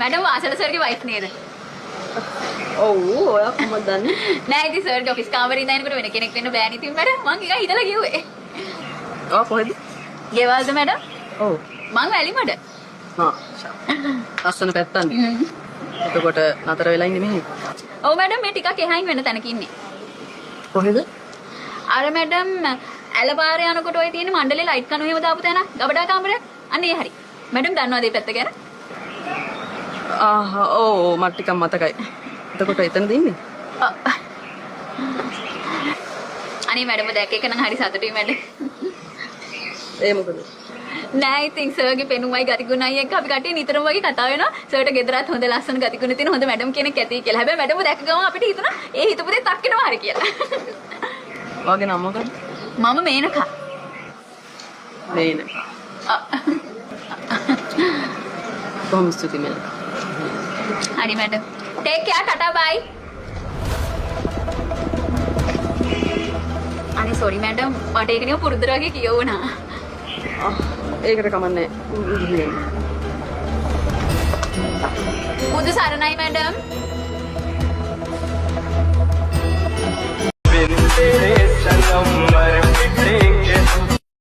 Madam වාසල සර්ගේ wife නේද? ඔව් ඔයා කොහොමද දන්නේ? නෑ ඉතින් සර්ගේ ඔෆිස් කාමරේ ඉඳන් එනකොට වෙන කෙනෙක් වෙන්න බෑනේ ඉතින් මැඩම් මං එක හිතලා කිව්වේ. ඔයා කොහෙද? ගෙවල්ද මැඩම්? ඔව්. මං වැලිමඩ. හා. ලස්සන පැත්තන්නේ. එතකොට නතර වෙලා ඉන්නේ මෙහෙ. ඔව් මැඩම් මේ ටිකක් එහායින් වෙන තැනක ඉන්නේ. කොහෙද? අර මැඩම් ඇලපාරේ යනකොට ඔය තියෙන මණ්ඩලේ ලයිට් කණු එහෙම දාපු තැන ගබඩා කාමරයක්. අන්න ඒ හරි. මැඩම් දන්නවද මේ පැත්ත ගැන? ඔව් මට ටිකක් මතකයි. එතකොට එතනද ඉන්නේ? අනේ මැඩම් දැක්ක එක නම් හරි සතුටුයි මැඩම්. ඒ මොකද? නෑ ඉතින් සර්ගේ පෙනුමයි ගතිගුණයි එක්ක අපි කට්ටිය නිතරම වගේ කතා වෙනවා. සර්ට ගෙදරත් හොඳ ලස්සන ගතිගුණ තියෙන හොඳ මැඩම් කෙනෙක් ඇති කියලා. හැබැයි මැඩම්ව දැක්ක ගමන් අපිට හිතුණා ඒ හිතපු දේ තක්කෙනවා හරි කියලා. ඔයාගේ නම මොකක්ද? මම මේනකා. මේනකා. කොහොම ස්තුතියි මේනකා. හරි මැඩම්. ටේක් කෙයාර් ටටා බයි. අනේ සෝරි මැඩම් මට ඒක නිකන් පුරුද්දට වගේ කියවුණා. ඒකට කමන්නේ. බුදු සරණයි මැඩම්.